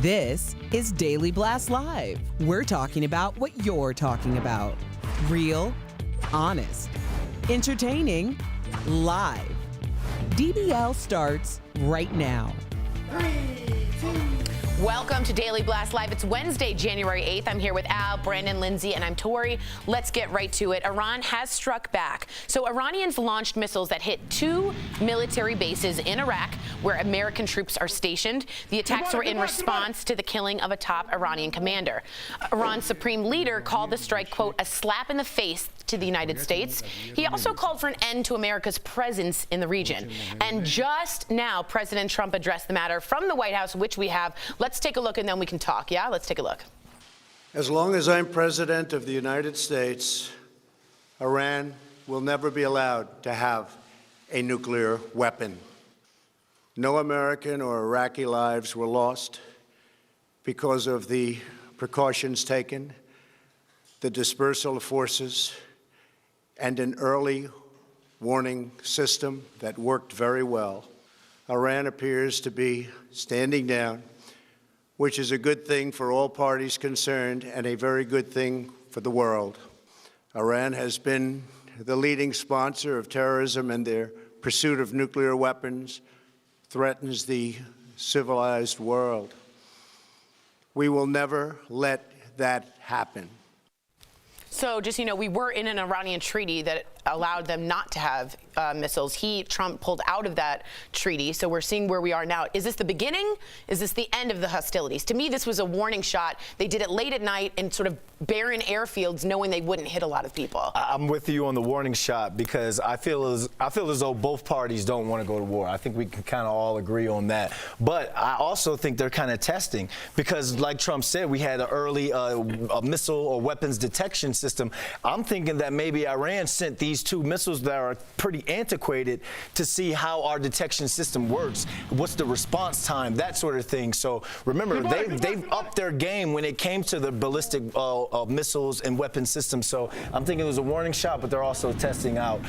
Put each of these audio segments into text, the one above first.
This is Daily Blast Live. We're talking about what you're talking about. Real, honest, entertaining, live. DBL starts right now. Welcome to Daily Blast Live. It's Wednesday, January 8th. I'm here with Al, Brandon, Lindsay, and I'm Tori. Let's get right to it. Iran has struck back. So Iranians launched missiles that hit 2 military bases in Iraq where American troops are stationed. The attacks were in response to the killing of a top Iranian commander. Iran's supreme leader called the strike, quote, a slap in the face to the United States. He also called for an end to America's presence in the region. And just now, President Trump addressed the matter from the White House, which we have. Let's take a look and then we can talk. Yeah, let's take a look. As long as I'm president of the United States, Iran will never be allowed to have a nuclear weapon. No American or Iraqi lives were lost because of the precautions taken, the dispersal of forces, and an early warning system that worked very well. Iran appears to be standing down, which is a good thing for all parties concerned and a very good thing for the world. Iran has been the leading sponsor of terrorism, and their pursuit of nuclear weapons threatens the civilized world. We will never let that happen. So just, we were in an Iranian treaty that allowed them not to have missiles. Trump pulled out of that treaty. So we're seeing where we are now. Is this the beginning? Is this the end of the hostilities? To me, this was a warning shot. They did it late at night in sort of barren airfields, knowing they wouldn't hit a lot of people. I'm with you on the warning shot because I feel as though both parties don't want to go to war. I think we can kind of all agree on that. But I also think they're kind of testing because, like Trump said, we had an early a missile or weapons detection system. I'm thinking that maybe Iran sent these 2 missiles that are pretty antiquated to see how our detection system works, what's the response time, that sort of thing. So remember, they've upped their game when it came to the ballistic missiles and weapon systems. So I'm thinking it was a warning shot, but they're also testing out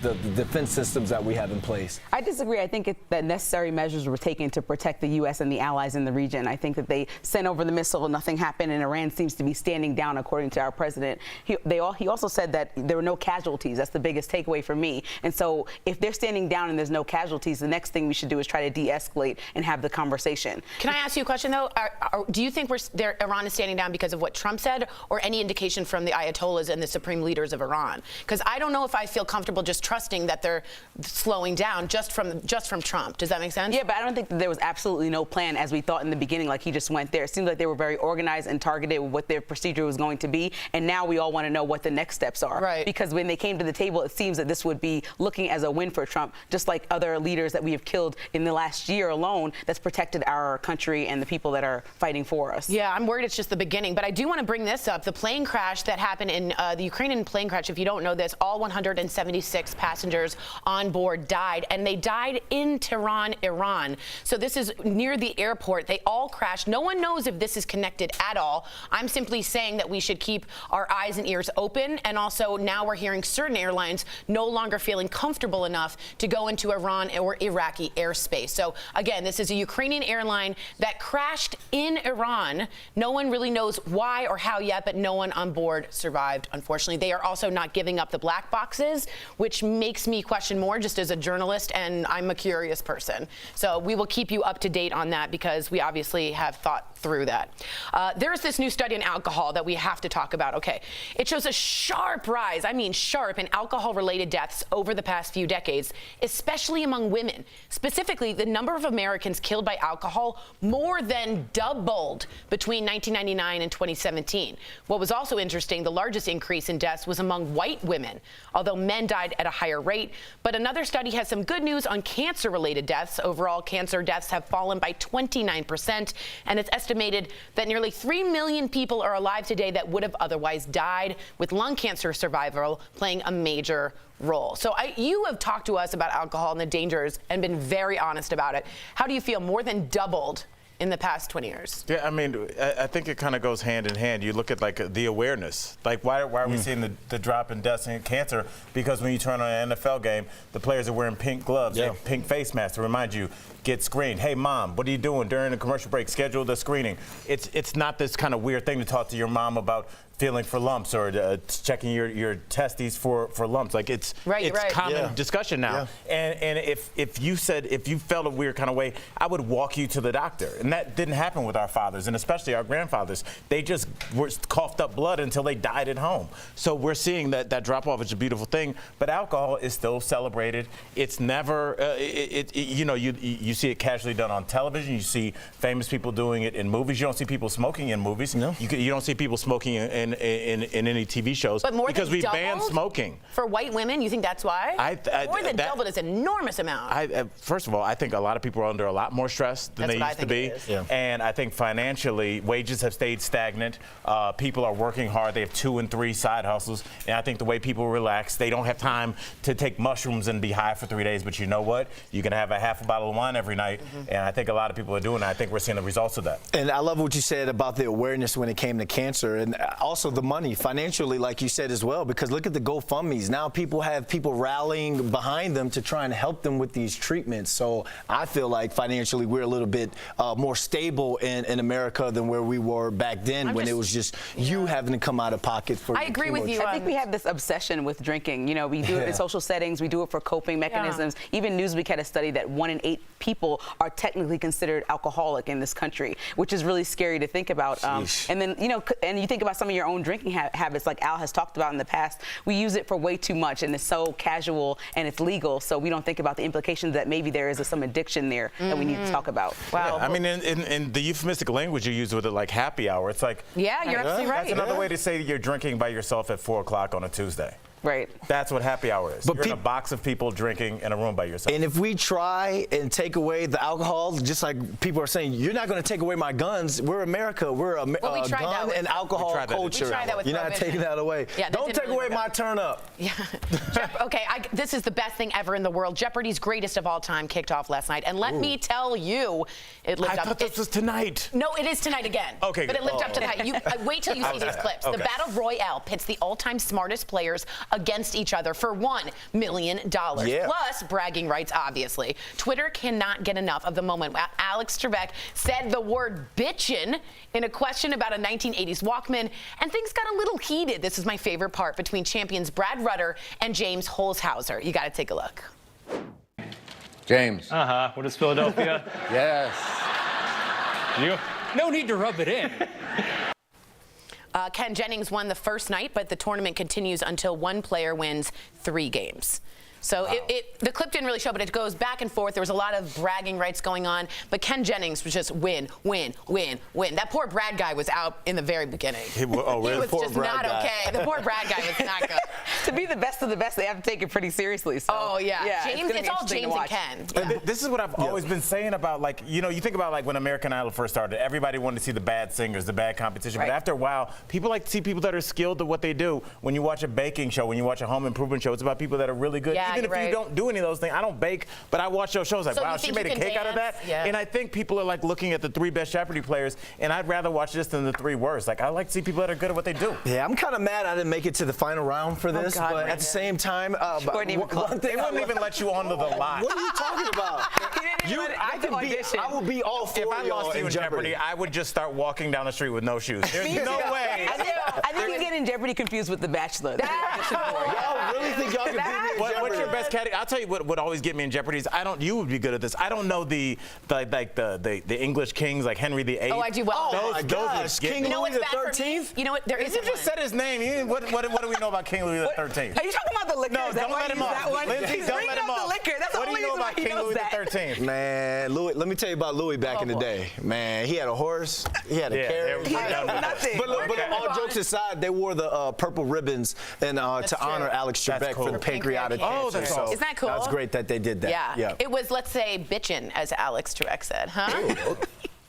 the defense systems that we have in place. I disagree. I think that necessary measures were taken to protect the U.S. and the allies in the region. I think that they sent over the missile, nothing happened, and Iran seems to be standing down, according to our president. He also said that there were no casualties. That's the biggest takeaway for me. And so if they're standing down and there's no casualties, the next thing we should do is try to de-escalate and have the conversation. Can I ask you a question, though? Do you think Iran is standing down because of what Trump said, or any indication from the Ayatollahs and the supreme leaders of Iran? Because I don't know if I feel comfortable just trusting that they're slowing down just from Trump. Does that make sense? Yeah, but I don't think that there was absolutely no plan, as we thought in the beginning, like he just went there. It seems like they were very organized and targeted with what their procedure was going to be, and now we all want to know what the next steps are. Right. Because when they came to the table, it seems that this would be looking as a win for Trump, just like other leaders that we have killed in the last year alone that's protected our country and the people that are fighting for us. Yeah, I'm worried it's just the beginning, but I do want to bring this up. The plane crash that happened in the Ukrainian plane crash, if you don't know this, all 176 passengers on board died, and they died in Tehran, Iran. So this is near the airport. They all crashed. No one knows if this is connected at all. I'm simply saying that we should keep our eyes and ears open, and also now we're hearing certain airlines no longer feeling comfortable enough to go into Iran or Iraqi airspace. So again, this is a Ukrainian airline that crashed in Iran. No one really knows why or how yet, but no one on board survived, unfortunately. They are also not giving up the black boxes, which makes me question more just as a journalist, and I'm a curious person. So we will keep you up to date on that because we obviously have thought through that. There's this new study on alcohol that we have to talk about. Okay, it shows a sharp rise, I mean sharp, in alcohol-related deaths over the past few decades, especially among women. Specifically, the number of Americans killed by alcohol more than doubled between 1999 and 2017. What was also interesting, the largest increase in deaths was among white women, although men died at a higher rate. But another study has some good news on cancer-related deaths. Overall, cancer deaths have fallen by 29%, and it's estimated that nearly 3 million people are alive today that would have otherwise died, with lung cancer survival playing a major role. So you have talked to us about alcohol and the dangers and been very honest about it. How do you feel? More than doubled in the past 20 years. Yeah, I mean, I think it kind of goes hand in hand. You look at like the awareness. Like, why are we seeing the drop in deaths in cancer? Because when you turn on an NFL game, the players are wearing pink gloves, pink face masks to remind you, get screened. Hey, Mom, what are you doing during the commercial break? Schedule the screening. It's not this kind of weird thing to talk to your mom about feeling for lumps or checking your testes for lumps. Like it's common discussion now. And if you felt a weird kind of way, I would walk you to the doctor. And that didn't happen with our fathers, and especially our grandfathers. They just were coughed up blood until they died at home. So we're seeing that drop off is a beautiful thing, but alcohol is still celebrated. It's never, you see it casually done on television. You see famous people doing it in movies. You don't see people smoking in movies. No. You don't see people smoking in any TV shows. But more because than we banned smoking. For white women, you think that's why? More than doubled is an enormous amount. First of all, I think a lot of people are under a lot more stress than they used to be. And I think financially, wages have stayed stagnant. People are working hard. They have 2 and 3 side hustles. And I think the way people relax, they don't have time to take mushrooms and be high for 3 days. But you know what? You can have a half a bottle of wine every night. And I think a lot of people are doing that. I think we're seeing the results of that. And I love what you said about the awareness when it came to cancer. And also the money financially, like you said as well, because look at the GoFundMes. Now people have people rallying behind them to try and help them with these treatments. So I feel like financially we're a little bit more stable in America than where we were back then when it was just you having to come out of pocket for I agree with you. I think we have this obsession with drinking. You know, we do it in social settings. We do it for coping mechanisms. Even Newsweek had a study that 1 in 8 people are technically considered alcoholic in this country, which is really scary to think about. And then, and you think about some of your own drinking habits, like Al has talked about in the past. We use it for way too much, and it's so casual and it's legal, so we don't think about the implications that maybe there is some addiction there that we need to talk about. Wow. Yeah, I mean, in the euphemistic language you use with it, like happy hour, it's like... Yeah, you're absolutely right. That's another way to say you're drinking by yourself at 4 o'clock on a Tuesday. Right. That's what happy hour is. But you're in a box of people drinking in a room by yourself. And if we try and take away the alcohol, just like people are saying, you're not going to take away my guns. We're America. We're a gun and alcohol culture. We tried that with you're not taking that away. Yeah, don't take away my turn up. Yeah. Okay, this is the best thing ever in the world. Jeopardy's greatest of all time kicked off last night. And let me tell you, it lived up. I thought this was tonight. No, it is tonight again. Okay, but it lived up to that. Wait till you see these clips. The Battle Royale pits the all-time smartest players against each other for $1 million. Plus bragging rights, obviously. Twitter cannot get enough of the moment Alex Trebek said the word bitchin' in a question about a 1980s Walkman, and things got a little heated. This is my favorite part, between champions Brad Rutter and James Holzhauser. You got to take a look. James. What is Philadelphia? Yes. No need to rub it in. Ken Jennings won the first night, but the tournament continues until one player wins 3 games. So the clip didn't really show, but it goes back and forth. There was a lot of bragging rights going on, but Ken Jennings was just win, win, win, win. That poor Brad guy was out in the very beginning. He was just not okay. The poor Brad guy was not good. To be the best of the best, they have to take it pretty seriously. So. James, it's all James and Ken. Yeah. This is what I've always been saying about, like, you think about, like, when American Idol first started, everybody wanted to see the bad singers, the bad competition. But after a while, people like to see people that are skilled at what they do. When you watch a baking show, when you watch a home improvement show, it's about people that are really good. Even if you don't do any of those things, I don't bake, but I watch those shows like, wow, she made a cake out of that. Yeah. And I think people are like looking at the 3 best Jeopardy players, and I'd rather watch this than the 3 worst. Like, I like to see people that are good at what they do. Yeah, I'm kind of mad I didn't make it to the final round for this, but at the same time, they wouldn't even let you onto the lot. What are you talking about? I will be all for If I lost you in Jeopardy, I would just start walking down the street with no shoes. There's no way. I think you get in Jeopardy confused with The Bachelor. Y'all really think y'all can beat me in Jeopardy? What's your best category? I'll tell you what would always get me in Jeopardy is you would be good at this. I don't know the English kings like Henry VIII. Oh, I do well. Oh my gosh, King Louis the 13th. You know what? There is. You just said his name. What do we know about King Louis the 13th? Are you talking about the liquor? No, don't let him off. Lindsay, don't let him off. What do you know about King Louis the 13th? Man, Louis, let me tell you about Louis back in the day. Man, he had a horse. He had a carriage. But all jokes aside, they wore the purple ribbons and to honor Alex Trebek for the pancreatic cancer. Oh, that's awesome. Isn't that cool? That's great that they did that. Yeah. It was, let's say, bitchin', as Alex Trebek said, huh?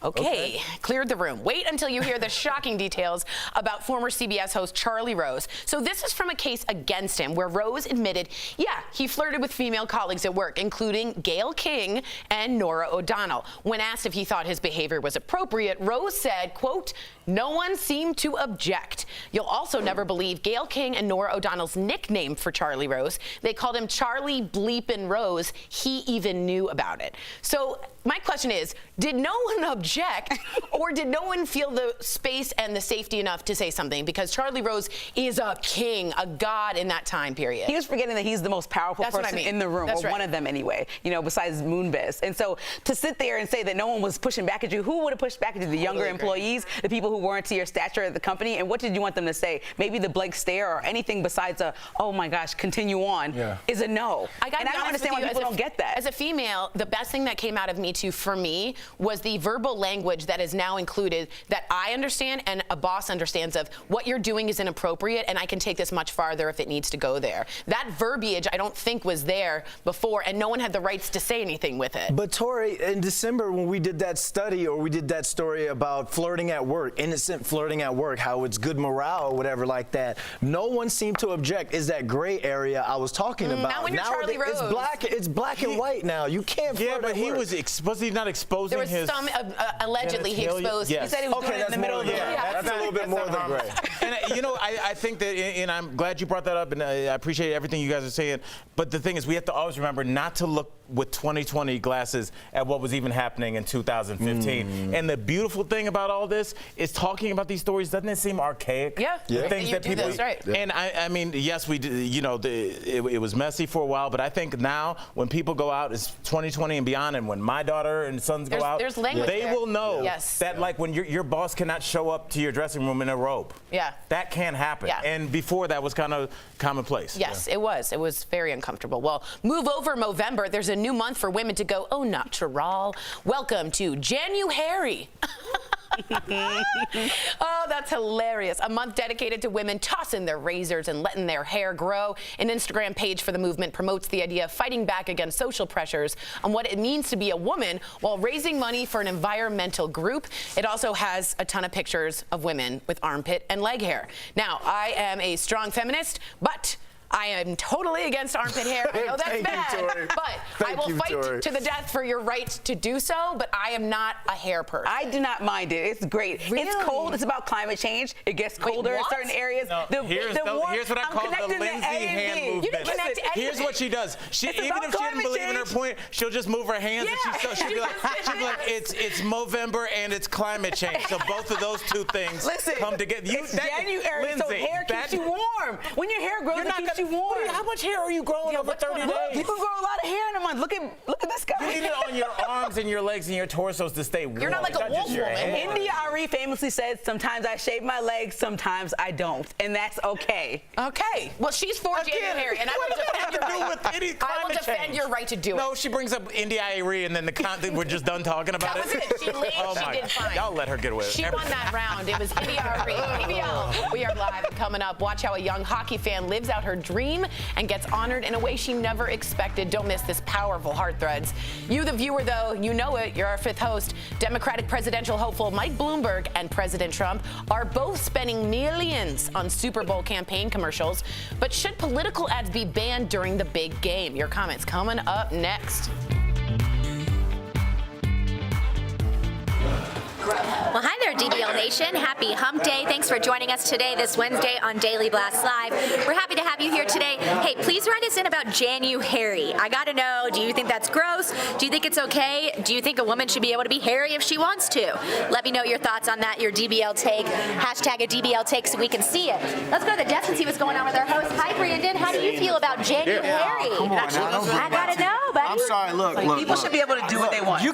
Okay, cleared the room. Wait until you hear the shocking details about former CBS host Charlie Rose. So this is from a case against him where Rose admitted, yeah, he flirted with female colleagues at work, including Gayle King and Norah O'Donnell. When asked if he thought his behavior was appropriate, Rose said, quote, "No one seemed to object." You'll also never believe Gayle King and Norah O'Donnell's nickname for Charlie Rose. They called him Charlie Bleepin' Rose. He even knew about it. So my question is, did no one object or did no one feel the space and the safety enough to say something? Because Charlie Rose is a king, a god in that time period. He was forgetting that he's the most powerful person in the room, or one of them anyway, you know, besides Moonves. And so to sit there and say that no one was pushing back at you, who would have pushed back at you? The younger employees, the people who weren't to your stature at the company? And what did you want them to say? Maybe the blank stare or anything besides a, oh my gosh, continue on, is a no. And I don't understand why people don't get that. As a female, the best thing that came out of Me Too for me was the verbal language that is now included that I understand and a boss understands of what you're doing is inappropriate and I can take this much farther if it needs to go there. That verbiage I don't think was there before and no one had the rights to say anything with it. But Tori, in December when we did that study or we did that story about flirting at work, innocent flirting at work, how it's good morale or whatever like that, no one seemed to object. Is that gray area I was talking about. Not when you're Charlie Rose. It's black and white now. You can't flirt at but he work. was he not exposing there was his some allegedly he exposed. Yes. He said he was doing it in the middle of the room. That's a little bit more than gray. And you know, I think that, and I'm glad you brought that up, and I appreciate everything you guys are saying. But the thing is, we have to always remember not to look with 2020 glasses at what was even happening in 2015. And the beautiful thing about all this is talking about these stories. Doesn't it seem archaic? Yeah. The things that people. That's right. And I mean, yes, we did. You know, it was messy for a while, but I think now when people go out, it's 2020 and beyond, and when my daughter and sons go out, there's language they there. will know Yes. that, like, when your boss cannot show up to your dressing room in a robe. Yeah. That can happen. Yeah. And before that was kind of commonplace. Yes, it was. It was very uncomfortable. Well, move over Movember. There's a new month for women to go, oh, natural. Welcome to January. Oh, that's hilarious. A month dedicated to women tossing their razors and letting their hair grow. An Instagram page for the movement promotes the idea of fighting back against social pressures on what it means to be a woman while raising money for an environmental group. It also has a ton of pictures of women with armpit and leg hair. Now, I am a strong feminist, but I am totally against armpit hair. I know that's bad, but I will fight to the death for your right to do so, but I am not a hair person. I do not mind it. It's great. Really? It's cold. It's about climate change. It gets colder in certain areas. No, here's what I call the Lindsay hand movement. You didn't connect to Here's what she does. Even if she didn't believe in her point, she'll just move her hands and she'll be like, it's Movember and it's climate change. So both of those two things come together. It's January, Lindsay, so hair keeps you warm. When your hair grows, it keeps you warm. How much hair are you growing over 30 days? People grow a lot of hair in a month. Look at this guy. You need it on your arms and your legs and your torsos to stay warm. You're not like a wolf woman. India Arie famously said, sometimes I shave my legs, sometimes I don't. And that's okay. Okay. Well, she's for January, and I will defend your right. I will defend your right to do it. No, she brings up India Arie, and then we're just done talking about That was it. She lived. She did fine. Y'all let her get away with She won that round. It was India Arie. DBL. We are live and coming up. Watch how a young hockey fan lives out her dream and gets honored in a way she never expected. Don't miss this powerful Heart Threads. You, the viewer, though, you know it. You're our fifth host. Democratic presidential hopeful Mike Bloomberg and President Trump are both spending millions on Super Bowl campaign commercials. But should political ads be banned during the big game? Your comments coming up next. Well, hi there, DBL Nation. Happy Hump Day. Thanks for joining us today, this Wednesday on Daily Blast Live. We're happy to have you here today. Hey, please write us in about January. I got to know, do you think that's gross? Do you think it's okay? Do you think a woman should be able to be hairy if she wants to? Let me know your thoughts on that, your DBL take. Hashtag a DBL take so we can see it. Let's go to the desk and see what's going on with our host. Hi, Brandon. How do you feel about January? Come on, I got to know, buddy. I'm sorry, look. People should be able to do what they want. You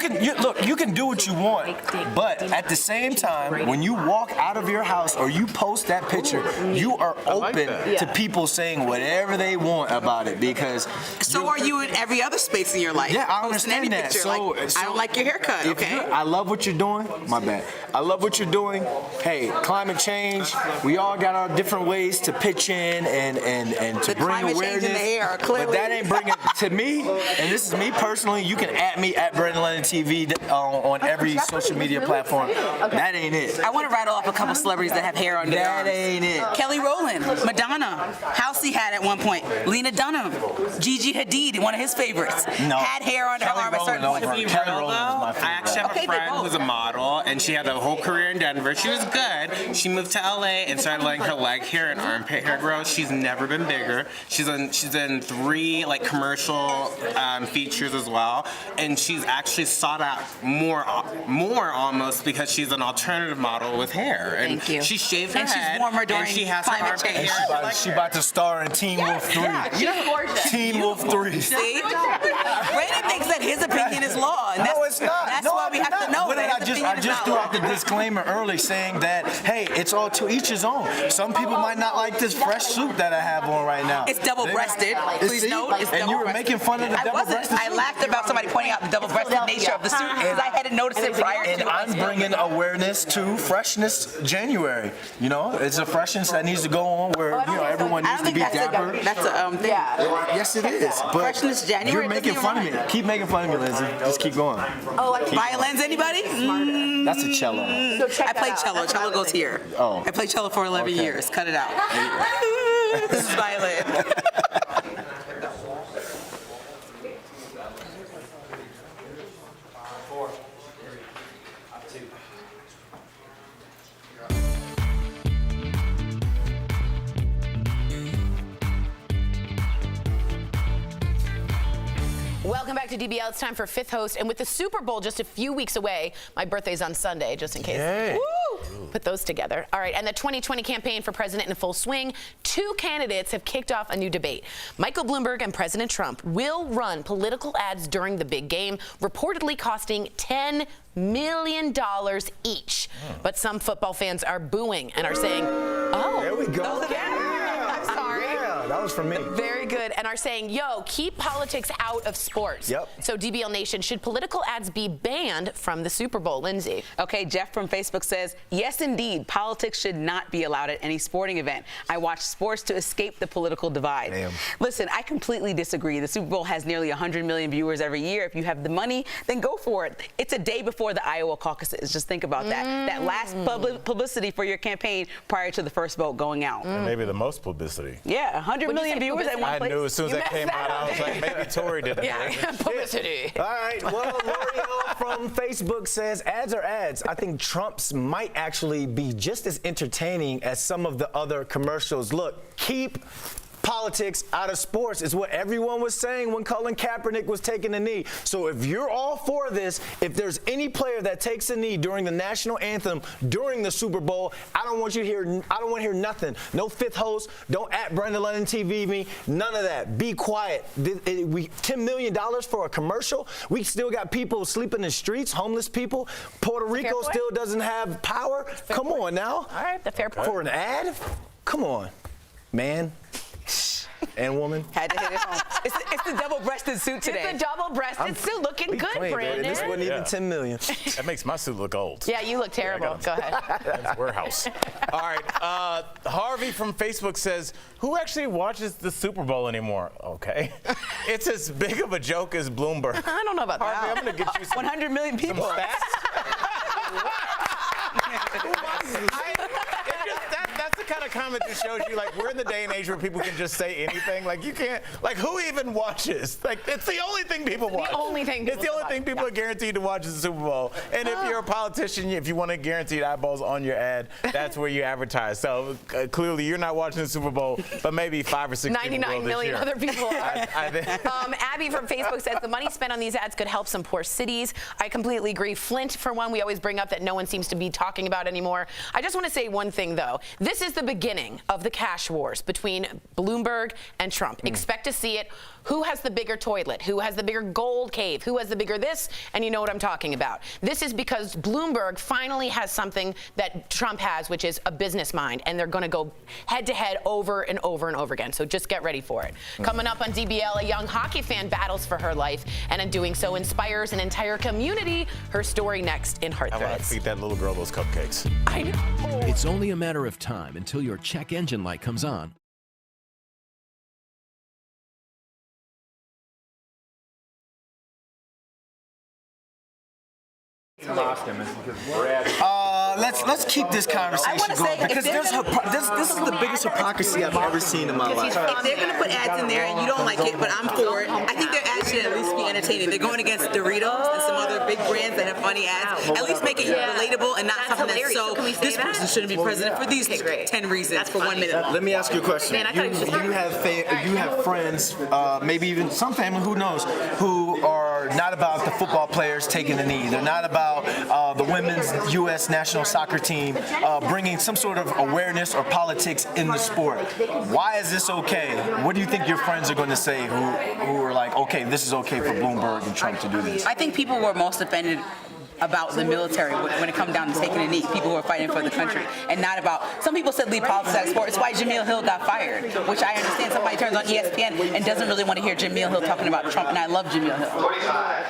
can do what you want, but at the same time, when you walk out of your house or you post that picture, you are open to people saying whatever they want about it because. So are you in every other space in your life? Yeah, I Posting understand any that. picture, So I don't like your haircut. Okay. I love what you're doing. My bad. I love what you're doing. Hey, climate change. We all got our different ways to pitch in and to The bring climate change awareness. in the air, clearly. But that ain't bringing to me. And this is me me personally, you can at me at Brandon Lennon TV on every social media platform. That ain't it. I want to rattle off a couple celebrities that have hair under their arms. That ain't it. Kelly Rowland, Madonna, Halsey had at one point, Lena Dunham, Gigi Hadid, one of his favorites, had hair on her arm at a certain point. To be real, though, I actually have a friend who's a model, and she had a whole career in Denver. She was good. She moved to LA and started letting her leg hair and armpit hair grow. She's never been bigger. She's in 3 like commercial features as well, and she's actually sought out more almost because she's an alternative model with hair. And Thank you. She shaved her And head, she's warmer during and she has climate her armpit change. hair. She about to star in Teen Wolf 3. She's gorgeous. Teen Wolf 3. See? Brandon thinks that his opinion is law, and No, it's not. That's No, why we have to know But that I his just, opinion is not threw law. out the disclaimer early saying that, hey, it's all to each his own. Some people might not like this fresh suit that I have on right now. It's double-breasted. Please See? note, it's And you were double-breasted. making fun of the I wasn't. double-breasted I suit. laughed about somebody pointing out the double-breasted nature of the suit because I hadn't noticed it prior to And I'm bringing awareness to Freshness January. You know, it's a freshness that needs to go on where everyone I needs don't to think be dapper. that's a thing. Yes, it is. But Freshness January you're making doesn't fun of even me. Keep making fun of me, Lindsay. Just keep going. Violins, anybody? That's a cello. I played cello. Cello goes here. Oh. I played cello for 11 Okay. years. Cut it out. This is violin. Welcome back to DBL. It's time for Fifth Host. And with the Super Bowl just a few weeks away, my birthday's on Sunday, just in case. Yay. Woo! Put those together. All right, and the 2020 campaign for president in full swing. 2 candidates have kicked off a new debate. Michael Bloomberg and President Trump will run political ads during the big game, reportedly costing $10 million each. But some football fans are booing and are saying, oh. There we go. I'm sorry. Yeah, that was from me. Very good. And are saying, yo, keep politics out of sports. Yep. So DBL Nation, should political ads be banned from the Super Bowl? Lindsay. Okay, Jeff from Facebook says, yes, indeed, politics should not be allowed at any sporting event. I watch sports to escape the political divide. Damn. Listen, I completely disagree. The Super Bowl has nearly 100 million viewers every year. If you have the money, then go for it. It's a day before the Iowa caucuses. Just think about that. That last publicity for your campaign prior to the first vote going out. And maybe the most publicity. Yeah, 100 million viewers at one I place. knew as soon as You that came messed out, that I up. was like, maybe Tory did it. Yeah, publicity. All right. Well, L'Oreal from Facebook says ads are ads. I think Trump's might actually be just as entertaining as some of the other commercials. Look, keep politics out of sports is what everyone was saying when Colin Kaepernick was taking a knee. So if you're all for this, if there's any player that takes a knee during the national anthem during the Super Bowl, I don't want to hear nothing. No Fifth Host. Don't at Brandon Lennon TV me. None of that. Be quiet. $10 million for a commercial. We still got people sleeping in the streets, homeless people. Puerto Rico still doesn't have power. Come on now. All right, the fair point. For an ad? Come on, man and woman. Had to hit it home. It's the double-breasted suit today. It's a double-breasted. It's still looking good, Clean, Brandon. baby. This wasn't even 10 million. That makes my suit look old. Yeah, you look terrible. Go ahead. That's warehouse. All right. Harvey from Facebook says, who actually watches the Super Bowl anymore? Okay. It's as big of a joke as Bloomberg. I don't know about Harvey, that. I'm going to get you some 100 million people. That's the kind of comment that shows you, like, we're in the day and age where people can just say anything. Like, you can't, like, who even watches? Like, it's the only thing people watch. only thing It's the only thing people are guaranteed to watch is the Super Bowl. And if you're a politician, if you want to guaranteed eyeballs on your ad, that's where you advertise. So clearly you're not watching the Super Bowl, but maybe 5 or 6 people will 99 this million year. other people are. I think. Abby from Facebook says the money spent on these ads could help some poor cities. I completely agree. Flint, for one, we always bring up that no one seems to be talking about anymore. I just want to say one thing, though. This is the beginning of the cash wars between Bloomberg and Trump. Expect to see it. Who has the bigger toilet? Who has the bigger gold cave? Who has the bigger this? And you know what I'm talking about. This is because Bloomberg finally has something that Trump has, which is a business mind, and they're going to go head-to-head over and over and over again. So just get ready for it. Coming up on DBL, a young hockey fan battles for her life, and in doing so inspires an entire community. Her story next in Heart I want to Threads. feed that little girl those cupcakes. I know. It's only a matter of time until your check engine light comes on. Let's keep this conversation going because this is the biggest hypocrisy I've ever seen in my life. If they're gonna put ads in there and you don't like it, but I'm for it, I think their ads should at least be entertaining. They're going against Doritos and some other big brands that have funny ads. At least make it relatable and not something that's so. This person shouldn't be president for these 10 reasons for 1 minute. Let me ask you a question. You have friends, maybe even some family, who knows, who are not about the football players taking the knee. They're not about the women's U.S. national soccer team bringing some sort of awareness or politics in the sport. Why is this okay? What do you think your friends are going to say who are like, okay, this is okay for Bloomberg and Trump to do this? I think people were most offended about the military when it comes down to taking a knee. People who are fighting for the country, and not about. Some people said leave politics out of sport. It's why Jamil Hill got fired, which I understand. Somebody turns on ESPN and doesn't really want to hear Jamil Hill talking about Trump, and I love Jamil Hill.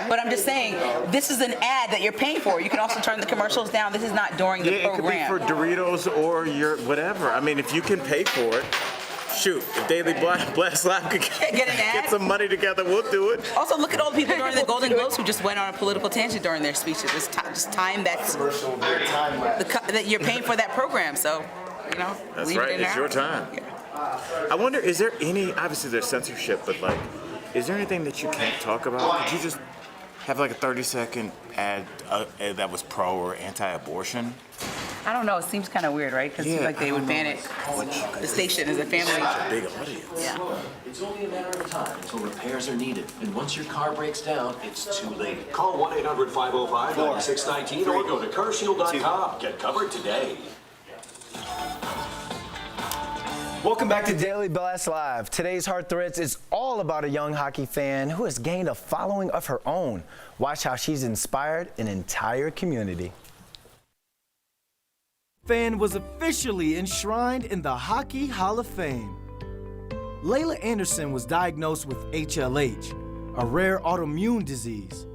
But I'm just saying, this is an ad that you're paying for. You can also turn the commercials down. This is not during the program. It could be for Doritos or your whatever. I mean, if you can pay for it. Shoot, if Daily Blast Live could get some money together, we'll do it. Also, look at all the people during the Golden Globes who just went on a political tangent during their speeches. It's just time that you're paying for that program. So, That's leave right. it in It's there. your time. Yeah. I wonder, is there any? Obviously, there's censorship, but like, is there anything that you can't talk about? Could you just have like a 30-second ad that was pro or anti-abortion? I don't know. It seems kind of weird, right? Because it seems like they would ban it. The station is a family. Big audience. Yeah. It's only a matter of time until repairs are needed. And once your car breaks down, it's too late. Call 1-800-505-9619 or go to carshield.com. Get covered today. Welcome back to Daily Blast Live. Today's Heart Threads is all about a young hockey fan who has gained a following of her own. Watch how she's inspired an entire community. Fan was officially enshrined in the Hockey Hall of Fame. Laila Anderson was diagnosed with HLH, a rare autoimmune disease.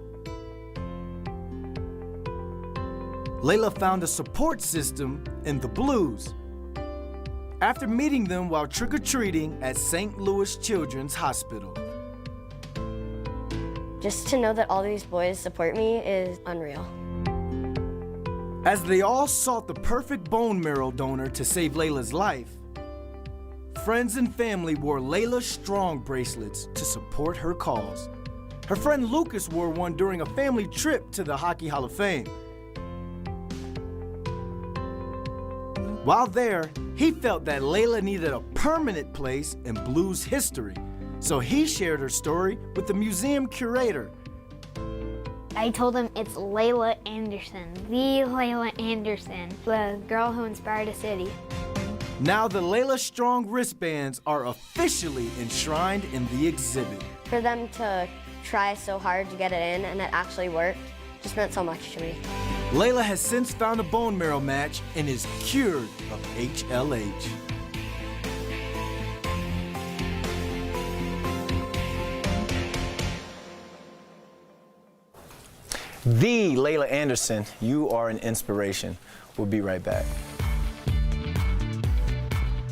Laila found a support system in the Blues after meeting them while trick-or-treating at St. Louis Children's Hospital. Just to know that all these boys support me is unreal. As they all sought the perfect bone marrow donor to save Laila's life, friends and family wore Laila Strong bracelets to support her cause. Her friend Lucas wore one during a family trip to the Hockey Hall of Fame. While there, he felt that Laila needed a permanent place in Blues history, so he shared her story with the museum curator. I told him it's Laila Anderson, the Laila Anderson, the girl who inspired a city. Now the Laila Strong wristbands are officially enshrined in the exhibit. For them to try so hard to get it in and it actually worked just meant so much to me. Laila has since found a bone marrow match and is cured of HLH. The Laila Anderson, you are an inspiration. We'll be right back.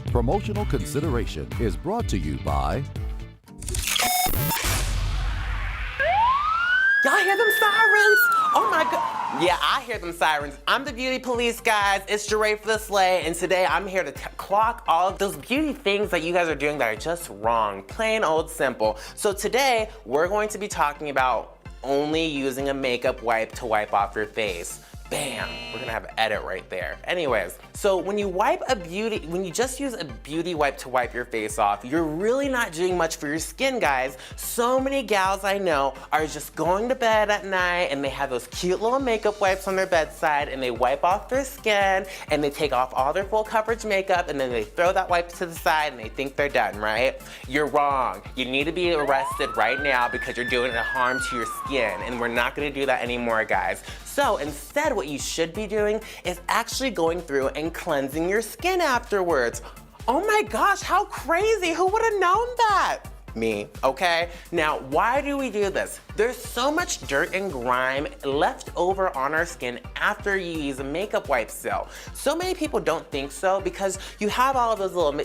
Promotional consideration is brought to you by... Y'all hear them sirens? Oh my God. Yeah, I hear them sirens. I'm the beauty police, guys. It's Jeray for the Slay, and today I'm here to clock all of those beauty things that you guys are doing that are just wrong. Plain old simple. So today, we're going to be talking about only using a makeup wipe to wipe off your face. Bam, we're gonna have an edit right there. Anyways, so when you just use a beauty wipe to wipe your face off, you're really not doing much for your skin, guys. So many gals I know are just going to bed at night and they have those cute little makeup wipes on their bedside and they wipe off their skin and they take off all their full coverage makeup and then they throw that wipe to the side and they think they're done, right? You're wrong. You need to be arrested right now because you're doing a harm to your skin, and we're not gonna do that anymore, guys. So instead, what you should be doing is actually going through and cleansing your skin afterwards. Oh my gosh, how crazy, who would have known that? Me, okay? Now, why do we do this? There's so much dirt and grime left over on our skin after you use a makeup wipe still. So many people don't think so because you have all of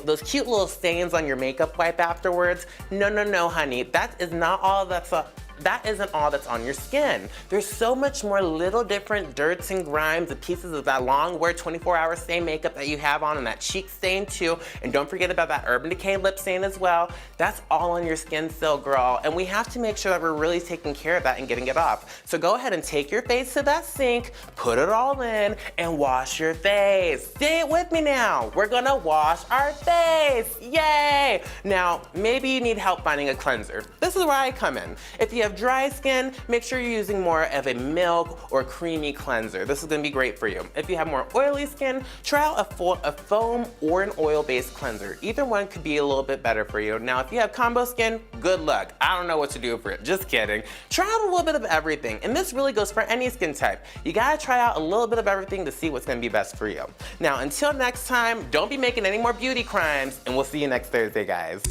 those cute little stains on your makeup wipe afterwards. No, honey, that is not all that's that isn't all that's on your skin. There's so much more little different dirts and grimes and pieces of that long wear 24-hour stain makeup that you have on, and that cheek stain too. And don't forget about that Urban Decay lip stain as well. That's all on your skin still, girl. And we have to make sure that we're really taking care of that and getting it off. So go ahead and take your face to that sink, put it all in, and wash your face. Say it with me now. We're gonna wash our face. Yay! Now, maybe you need help finding a cleanser. This is where I come in. If you have dry skin, make sure you're using more of a milk or creamy cleanser. This is gonna be great for you. If you have more oily skin, try out a foam or an oil-based cleanser. Either one could be a little bit better for you. Now, if you have combo skin, good luck. I don't know what to do for it, just kidding. Try out a little bit of everything, and this really goes for any skin type. You gotta try out a little bit of everything to see what's gonna be best for you. Now, until next time, don't be making any more beauty crimes, and we'll see you next Thursday, guys.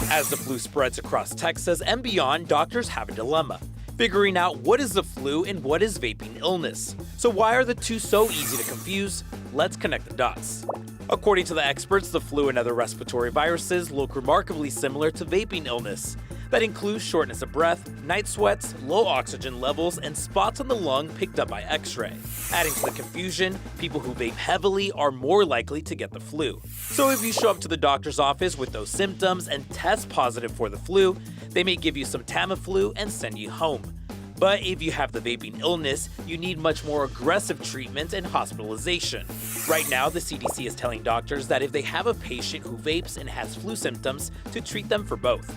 As the flu spreads across Texas and beyond, doctors have a dilemma, figuring out what is the flu and what is vaping illness. So why are the two so easy to confuse? Let's connect the dots. According to the experts, the flu and other respiratory viruses look remarkably similar to vaping illness. That includes shortness of breath, night sweats, low oxygen levels, and spots on the lung picked up by x-ray. Adding to the confusion, people who vape heavily are more likely to get the flu. So if you show up to the doctor's office with those symptoms and test positive for the flu, they may give you some Tamiflu and send you home. But if you have the vaping illness, you need much more aggressive treatment and hospitalization. Right now, the CDC is telling doctors that if they have a patient who vapes and has flu symptoms, to treat them for both.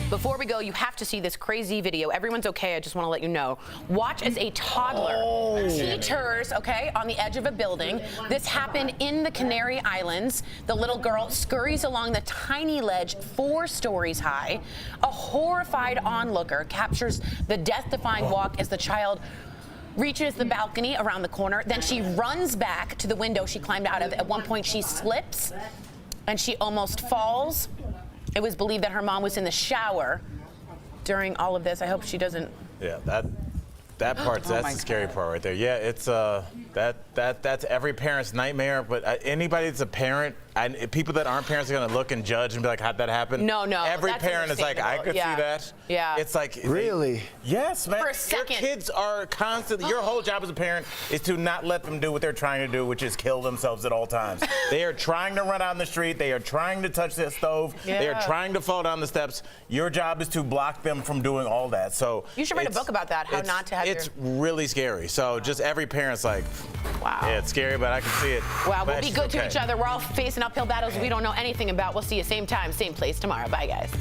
Before we go, you have to see this crazy video. Everyone's okay, I just want to let you know. Watch as a toddler teeters, okay, on the edge of a building. This happened in the Canary Islands. The little girl scurries along the tiny ledge 4 stories high. A horrified onlooker captures the death-defying walk as the child reaches the balcony around the corner. Then she runs back to the window she climbed out of. At one point, she slips and she almost falls. It was believed that her mom was in the shower during all of this. I hope she doesn't. Yeah, that part's that's the scary part right there. Yeah, it's that's every parent's nightmare. But anybody that's a parent, and people that aren't parents are gonna look and judge and be like, how'd that happen? No. Every parent is like, I could see that. Yeah. It's like really. Yes, man. For a second. Your kids are constantly. Your whole job as a parent is to not let them do what they're trying to do, which is kill themselves at all times. They are trying to run out in the street. They are trying to touch the stove. Yeah. They are trying to fall down the steps. Your job is to block them from doing all that. So you should write a book about that. How not to have. It's really scary. So just every parent's like, wow. Yeah, it's scary, but I can see it. Wow, we'll be good to each other. We're all facing uphill battles we don't know anything about. We'll see you same time, same place tomorrow. Bye, guys.